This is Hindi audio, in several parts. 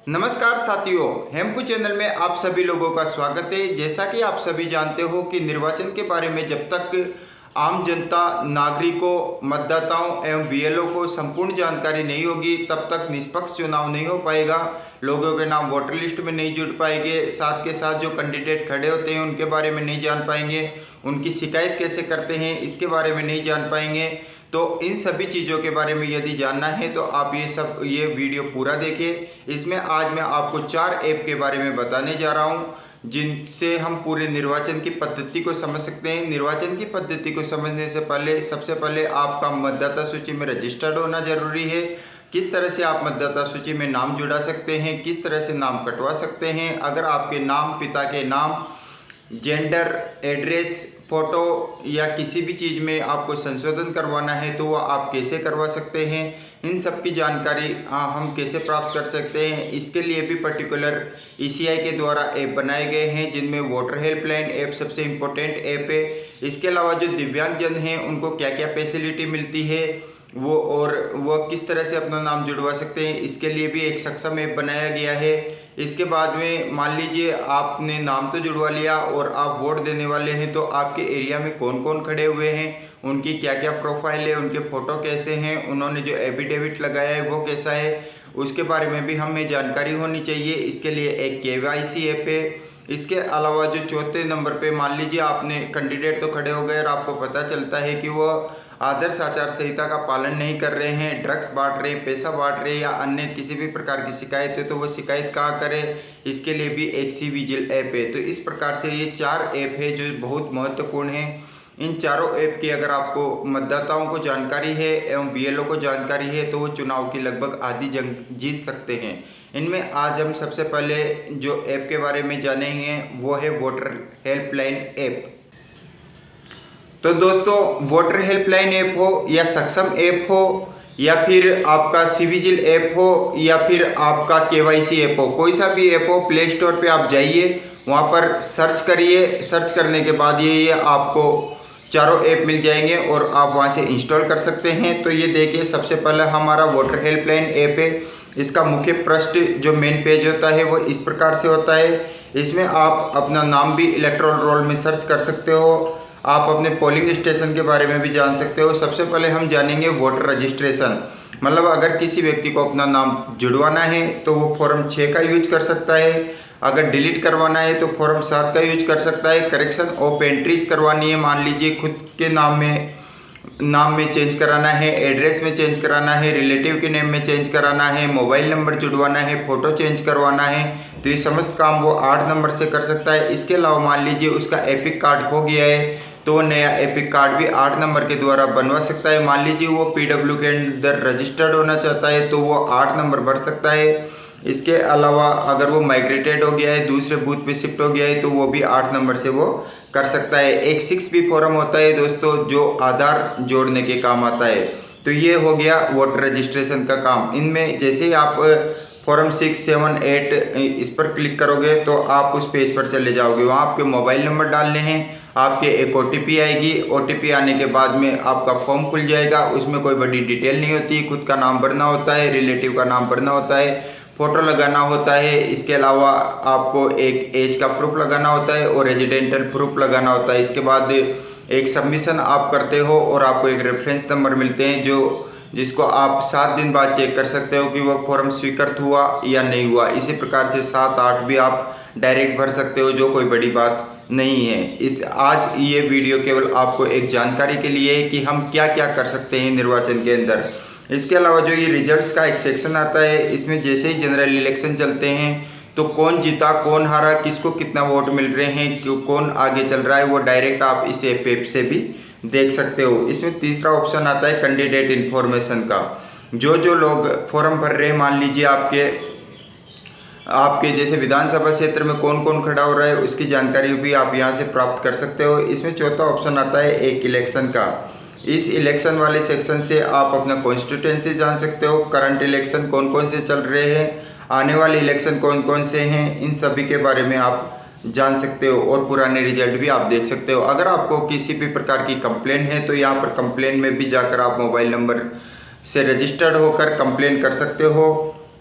नमस्कार साथियों, हेमकू चैनल में आप सभी लोगों का स्वागत है। जैसा कि आप सभी जानते हो कि निर्वाचन के बारे में जब तक आम जनता, नागरिकों, मतदाताओं एवं बीएलओ को संपूर्ण जानकारी नहीं होगी तब तक निष्पक्ष चुनाव नहीं हो पाएगा। लोगों के नाम वोटर लिस्ट में नहीं जुड़ पाएंगे, साथ के साथ जो कैंडिडेट खड़े होते हैं उनके बारे में नहीं जान पाएंगे, उनकी शिकायत कैसे करते हैं इसके बारे में नहीं जान पाएंगे। तो इन सभी चीज़ों के बारे में यदि जानना है तो आप ये वीडियो पूरा देखिए। इसमें आज मैं आपको 4 ऐप के बारे में बताने जा रहा हूं जिनसे हम पूरे निर्वाचन की पद्धति को समझ सकते हैं। निर्वाचन की पद्धति को समझने से पहले सबसे पहले आपका मतदाता सूची में रजिस्टर्ड होना जरूरी है। किस तरह से आप मतदाता सूची में नाम जुड़ा सकते हैं, किस तरह से नाम कटवा सकते हैं। अगर आपके नाम, पिता के नाम, जेंडर, एड्रेस, फ़ोटो या किसी भी चीज़ में आपको संशोधन करवाना है तो वह आप कैसे करवा सकते हैं, इन सब की जानकारी हम कैसे प्राप्त कर सकते हैं। इसके लिए भी पर्टिकुलर ईसीआई के द्वारा ऐप बनाए गए हैं जिनमें वोटर हेल्पलाइन ऐप सबसे इम्पोर्टेंट ऐप है। इसके अलावा जो दिव्यांगजन हैं उनको क्या क्या फैसिलिटी मिलती है वो किस तरह से अपना नाम जुड़वा सकते हैं, इसके लिए भी एक सक्षम ऐप बनाया गया है। इसके बाद में मान लीजिए आपने नाम तो जुड़वा लिया और आप वोट देने वाले हैं, तो आपके एरिया में कौन कौन खड़े हुए हैं, उनकी क्या क्या प्रोफाइल है, उनके फ़ोटो कैसे हैं, उन्होंने जो एफिडेविट लगाया है वो कैसा है, उसके बारे में भी हमें जानकारी होनी चाहिए। इसके लिए एक केवाईसी ऐप है। इसके अलावा जो चौथे नंबर पे मान लीजिए आपने कैंडिडेट तो खड़े हो गए और आपको पता चलता है कि वो आदर्श आचार संहिता का पालन नहीं कर रहे हैं, ड्रग्स बांट रहे हैं, पैसा बांट रहे हैं या अन्य किसी भी प्रकार की शिकायत है, तो वो शिकायत कहाँ करें, इसके लिए भी एक सी विजिल ऐप है। तो इस प्रकार से ये 4 ऐप है जो बहुत महत्वपूर्ण है। इन चारों ऐप की अगर आपको मतदाताओं को जानकारी है एवं बीएलओ को जानकारी है तो वो चुनाव की लगभग आधी जंग जीत सकते हैं। इनमें आज हम सबसे पहले जो ऐप के बारे में जानेंगे वो है वोटर हेल्पलाइन ऐप। तो दोस्तों, वोटर हेल्पलाइन ऐप हो या सक्षम ऐप हो या फिर आपका सिविजिल ऐप हो या फिर आपका केवाईसी ऐप हो, कोई सा भी ऐप हो, प्ले स्टोर पे आप जाइए, वहाँ पर सर्च करिए। सर्च करने के बाद ये आपको चारों ऐप मिल जाएंगे और आप वहाँ से इंस्टॉल कर सकते हैं। तो ये देखिए, सबसे पहले हमारा वोटर हेल्पलाइन ऐप है। इसका मुख्य पृष्ठ जो मेन पेज होता है वो इस प्रकार से होता है। इसमें आप अपना नाम भी इलेक्टोरल रोल में सर्च कर सकते हो, आप अपने पोलिंग स्टेशन के बारे में भी जान सकते हो। सबसे पहले हम जानेंगे वोटर रजिस्ट्रेशन, मतलब अगर किसी व्यक्ति को अपना नाम जुड़वाना है तो वो फॉर्म 6 का यूज कर सकता है। अगर डिलीट करवाना है तो फॉर्म 7 का यूज कर सकता है। करेक्शन ऑफ एंट्रीज करवानी है, मान लीजिए खुद के नाम में चेंज कराना है, एड्रेस में चेंज कराना है, रिलेटिव के नेम में चेंज कराना है, मोबाइल नंबर जुड़वाना है, फ़ोटो चेंज करवाना है, तो ये समस्त काम वो 8 नंबर से कर सकता है। इसके अलावा मान लीजिए उसका एपिक कार्ड खो गया है तो वो नया एपिक कार्ड भी 8 नंबर के द्वारा बनवा सकता है। मान लीजिए वो पीडब्ल्यू के अंदर रजिस्टर्ड होना चाहता है तो वो 8 नंबर भर सकता है। इसके अलावा अगर वो माइग्रेटेड हो गया है, दूसरे बूथ पे शिफ्ट हो गया है, तो वो भी 8 नंबर से वो कर सकता है। एक 6B फॉर्म होता है दोस्तों जो आधार जोड़ने के काम आता है। तो ये हो गया वोटर रजिस्ट्रेशन का काम। इनमें जैसे ही आप फॉर्म 6, 7, 8 इस पर क्लिक करोगे तो आप उस पेज पर चले जाओगे। वहाँ आपके मोबाइल नंबर डालने हैं, आपके एक OTP आएगी। OTP आने के बाद में आपका फॉर्म खुल जाएगा। उसमें कोई बड़ी डिटेल नहीं होती, खुद का नाम भरना होता है, रिलेटिव का नाम भरना होता है, फ़ोटो लगाना होता है। इसके अलावा आपको एक एज का प्रूफ लगाना होता है और रेजिडेंटल प्रूफ लगाना होता है। इसके बाद एक सबमिशन आप करते हो और आपको एक रेफरेंस नंबर मिलते हैं जिसको आप 7 दिन बाद चेक कर सकते हो कि वह फॉर्म स्वीकृत हुआ या नहीं हुआ। इसी प्रकार से 7, 8 भी आप डायरेक्ट भर सकते हो, जो कोई बड़ी बात नहीं है। आज ये वीडियो केवल आपको एक जानकारी के लिए है कि हम क्या क्या कर सकते हैं निर्वाचन के अंदर। इसके अलावा जो ये रिजल्ट्स का एक सेक्शन आता है, इसमें जैसे ही जनरल इलेक्शन चलते हैं तो कौन जीता, कौन हारा, किसको कितना वोट मिल रहे हैं, कौन आगे चल रहा है, वो डायरेक्ट आप इस ऐप से भी देख सकते हो। इसमें तीसरा ऑप्शन आता है कैंडिडेट इन्फॉर्मेशन का। जो लोग फॉर्म भर रहे हैं, मान लीजिए आपके जैसे विधानसभा क्षेत्र में कौन कौन खड़ा हो रहा है उसकी जानकारी भी आप यहाँ से प्राप्त कर सकते हो। इसमें चौथा ऑप्शन आता है एक इलेक्शन का। इस इलेक्शन वाले सेक्शन से आप अपना कॉन्स्टिट्यूएंसी जान सकते हो, करंट इलेक्शन कौन कौन से चल रहे हैं, आने वाले इलेक्शन कौन कौन से हैं, इन सभी के बारे में आप जान सकते हो और पुराने रिजल्ट भी आप देख सकते हो। अगर आपको किसी भी प्रकार की कंप्लेन है तो यहाँ पर कंप्लेन में भी जाकर आप मोबाइल नंबर से रजिस्टर्ड होकर कंप्लेन कर सकते हो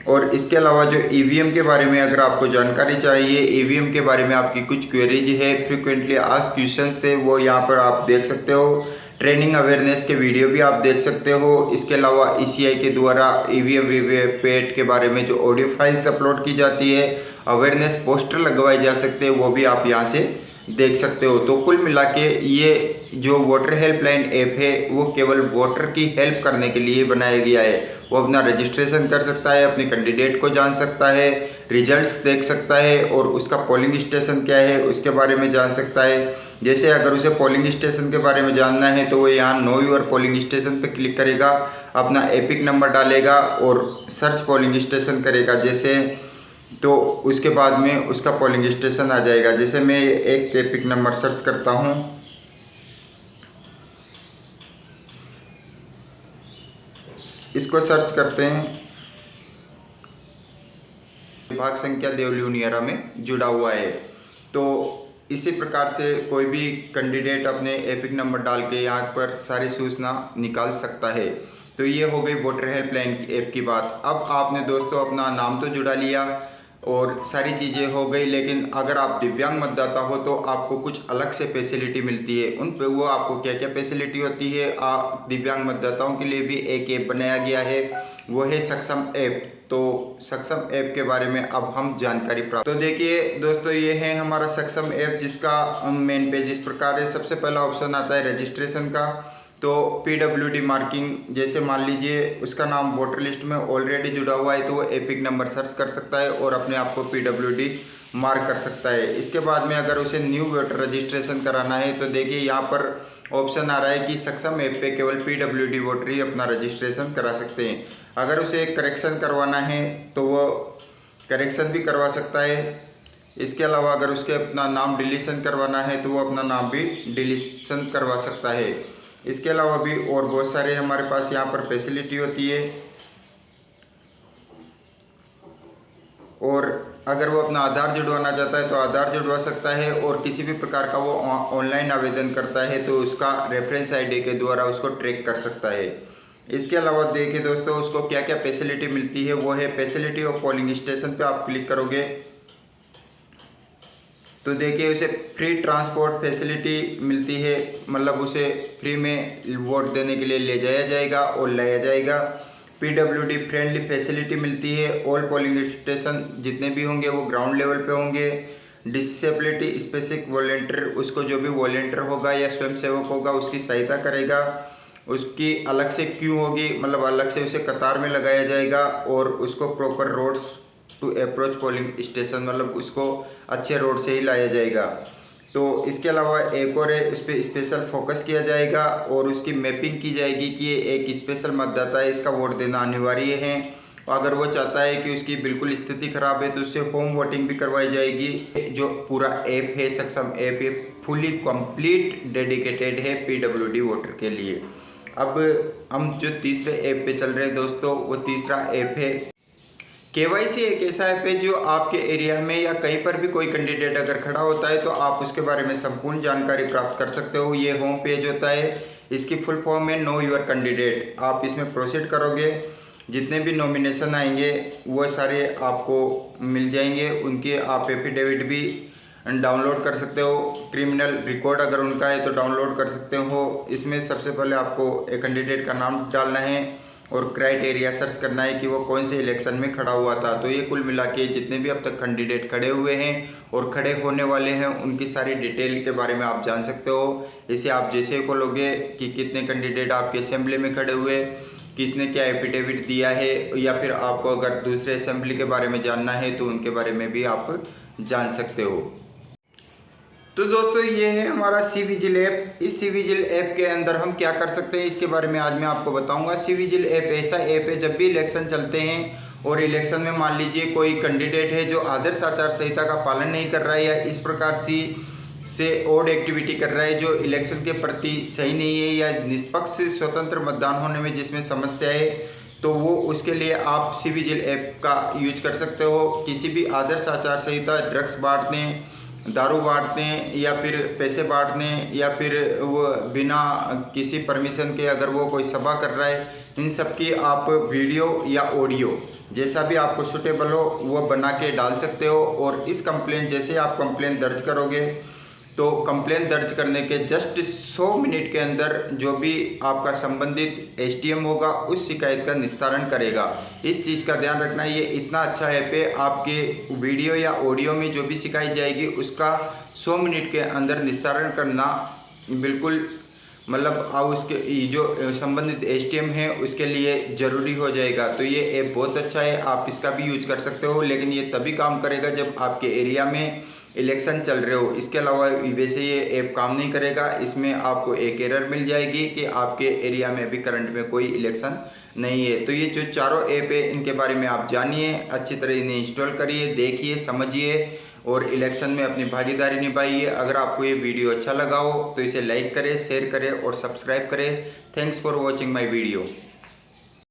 और इसके अलावा जो ईवीएम के बारे में अगर आपको जानकारी चाहिए, ईवीएम के बारे में आपकी कुछ क्वेरीज है, फ्रिक्वेंटली आस्क्ड क्वेश्चन है, वो यहाँ पर आप देख सकते हो। ट्रेनिंग अवेयरनेस के वीडियो भी आप देख सकते हो। इसके अलावा ईसीआई के द्वारा ईवीएम वीवीपैट के बारे में जो ऑडियो फाइल्स अपलोड की जाती है, अवेयरनेस पोस्टर लगवाए जा सकते हैं, वो भी आप यहाँ से देख सकते हो। तो कुल मिला के ये जो वोटर हेल्पलाइन ऐप है वो केवल वोटर की हेल्प करने के लिए बनाया गया है। वो अपना रजिस्ट्रेशन कर सकता है, अपने कैंडिडेट को जान सकता है, रिजल्ट्स देख सकता है और उसका पोलिंग स्टेशन क्या है उसके बारे में जान सकता है। जैसे अगर उसे पोलिंग स्टेशन के बारे में जानना है तो वो यहाँ नो योर पोलिंग स्टेशन पर क्लिक करेगा, अपना एपिक नंबर डालेगा और सर्च पोलिंग स्टेशन करेगा जैसे, तो उसके बाद में उसका पोलिंग स्टेशन आ जाएगा। जैसे मैं एक एपिक नंबर सर्च करता हूँ, इसको सर्च करते हैं, विभाग संख्या देवलियुनियरा में जुड़ा हुआ है। तो इसी प्रकार से कोई भी कैंडिडेट अपने एपिक नंबर डाल के यहाँ पर सारी सूचना निकाल सकता है। तो ये हो गई वोटर हेल्पलाइन ऐप की बात। अब आपने दोस्तों अपना नाम तो जुड़ा लिया और सारी चीज़ें हो गई, लेकिन अगर आप दिव्यांग मतदाता हो तो आपको कुछ अलग से फैसिलिटी मिलती है। उन पे वो आपको क्या क्या फैसिलिटी होती है, आप दिव्यांग मतदाताओं के लिए भी एक ऐप बनाया गया है, वो है सक्षम ऐप। तो सक्षम ऐप के बारे में अब हम जानकारी प्राप्त, तो देखिए दोस्तों ये है हमारा सक्षम ऐप, जिसका मेन पेज इस प्रकार है। सबसे पहला ऑप्शन आता है रजिस्ट्रेशन का। तो पीडब्ल्यूडी मार्किंग, जैसे मान लीजिए उसका नाम वोटर लिस्ट में ऑलरेडी जुड़ा हुआ है तो वो एपिक नंबर सर्च कर सकता है और अपने आप को पीडब्ल्यूडी मार्क कर सकता है। इसके बाद में अगर उसे न्यू वोटर रजिस्ट्रेशन कराना है तो देखिए यहाँ पर ऑप्शन आ रहा है कि सक्षम ऐप पे केवल पीडब्ल्यूडी वोटर ही अपना रजिस्ट्रेशन करा सकते हैं। अगर उसे करेक्शन करवाना है तो वो करेक्शन भी करवा सकता है। इसके अलावा अगर उसके अपना नाम डिलीशन करवाना है तो वो अपना नाम भी डिलीशन करवा सकता है। इसके अलावा भी और बहुत सारे हमारे पास यहाँ पर फैसिलिटी होती है। और अगर वो अपना आधार जुड़वाना चाहता है तो आधार जुड़वा सकता है, और किसी भी प्रकार का वो ऑनलाइन आवेदन करता है तो उसका रेफरेंस आईडी के द्वारा उसको ट्रैक कर सकता है। इसके अलावा देखिए दोस्तों उसको क्या क्या फैसिलिटी मिलती है, वो है फैसिलिटी ऑफ पोलिंग स्टेशन पे आप क्लिक करोगे तो देखिए उसे फ्री ट्रांसपोर्ट फैसिलिटी मिलती है, मतलब उसे फ्री में वोट देने के लिए ले जाया जाएगा और लाया जाएगा। पीडब्ल्यूडी फ्रेंडली फैसिलिटी मिलती है, ऑल पोलिंग स्टेशन जितने भी होंगे वो ग्राउंड लेवल पे होंगे। डिसेबिलिटी स्पेसिफिक वॉलेंटियर, उसको जो भी वॉलेंटियर होगा या स्वयंसेवक होगा उसकी सहायता करेगा, उसकी अलग से क्यू होगी, मतलब अलग से उसे कतार में लगाया जाएगा और उसको proper roads to approach polling station, मतलब उसको अच्छे रोड से ही लाया जाएगा। तो इसके अलावा एक और है, उस पर स्पेशल फोकस किया जाएगा और उसकी मैपिंग की जाएगी कि ये एक स्पेशल मतदाता है, इसका वोट देना अनिवार्य है। अगर वो चाहता है कि उसकी बिल्कुल स्थिति खराब है तो उससे होम वोटिंग भी करवाई जाएगी। जो पूरा ऐप है सक्षम ऐप, ये फुली कंप्लीट डेडिकेटेड है पीडब्ल्यूडी वोटर के लिए। अब हम जो तीसरे ऐप पे चल रहे हैं दोस्तों, वो तीसरा ऐप है केवाईसी। एक ऐसा ऐप है जो आपके एरिया में या कहीं पर भी कोई कैंडिडेट अगर खड़ा होता है तो आप उसके बारे में संपूर्ण जानकारी प्राप्त कर सकते हो। ये होम पेज होता है, इसकी फुल फॉर्म है नो योर कैंडिडेट। आप इसमें प्रोसीड करोगे, जितने भी नॉमिनेशन आएंगे वो सारे आपको मिल जाएंगे, उनके आप एफिडेविट भी डाउनलोड कर सकते हो। क्रिमिनल रिकॉर्ड अगर उनका है तो डाउनलोड कर सकते हो। इसमें सबसे पहले आपको एक कैंडिडेट का नाम डालना है और क्राइटेरिया सर्च करना है कि वो कौन से इलेक्शन में खड़ा हुआ था। तो ये कुल मिला के जितने भी अब तक कैंडिडेट खड़े हुए हैं और खड़े होने वाले हैं उनकी सारी डिटेल के बारे में आप जान सकते हो। इसे आप जैसे खोलोगे कि कितने कैंडिडेट आपके असेंबली में खड़े हुए, किसने क्या एफिडेविट दिया है, या फिर आपको अगर दूसरे असेंबली के बारे में जानना है तो उनके बारे में भी आप जान सकते हो। तो दोस्तों ये है हमारा सी विजिल ऐप। इस सी विजिल ऐप के अंदर हम क्या कर सकते हैं इसके बारे में आज मैं आपको बताऊंगा। सी विजिल ऐप ऐसा ऐप है, जब भी इलेक्शन चलते हैं और इलेक्शन में मान लीजिए कोई कैंडिडेट है जो आदर्श आचार संहिता का पालन नहीं कर रहा है या इस प्रकार से ओड एक्टिविटी कर रहा है जो इलेक्शन के प्रति सही नहीं है या निष्पक्ष स्वतंत्र मतदान होने में जिसमें समस्या है, तो वो उसके लिए आप सी विजिल ऐप का यूज कर सकते हो। किसी भी आदर्श आचार संहिता, ड्रग्स बांटने, दारू बांटते हैं या फिर पैसे बांटने या फिर वो बिना किसी परमिशन के अगर वो कोई सभा कर रहा है इन सब की आप वीडियो या ऑडियो जैसा भी आपको सूटेबल हो वो बना के डाल सकते हो। और इस कंप्लेंट जैसे आप कंप्लेंट दर्ज करोगे तो कंप्लेंट दर्ज करने के जस्ट 100 मिनट के अंदर जो भी आपका संबंधित एसडीएम होगा उस शिकायत का निस्तारण करेगा। इस चीज़ का ध्यान रखना, ये इतना अच्छा ऐप है, आपके वीडियो या ऑडियो में जो भी शिकायत जाएगी उसका 100 मिनट के अंदर निस्तारण करना बिल्कुल मतलब आप उसके जो संबंधित एसडीएम है उसके लिए ज़रूरी हो जाएगा। तो ये ऐप बहुत अच्छा है, आप इसका भी यूज कर सकते हो, लेकिन ये तभी काम करेगा जब आपके एरिया में इलेक्शन चल रहे हो। इसके अलावा वैसे ये ऐप काम नहीं करेगा। इसमें आपको एक एरर मिल जाएगी कि आपके एरिया में अभी करंट में कोई इलेक्शन नहीं है। तो ये जो चारों ऐप है इनके बारे में आप जानिए, अच्छी तरह इन्हें इंस्टॉल करिए, देखिए, समझिए और इलेक्शन में अपनी भागीदारी निभाइए। अगर आपको ये वीडियो अच्छा लगा हो तो इसे लाइक करें, शेयर करें और सब्सक्राइब करें। Thanks for watching my video.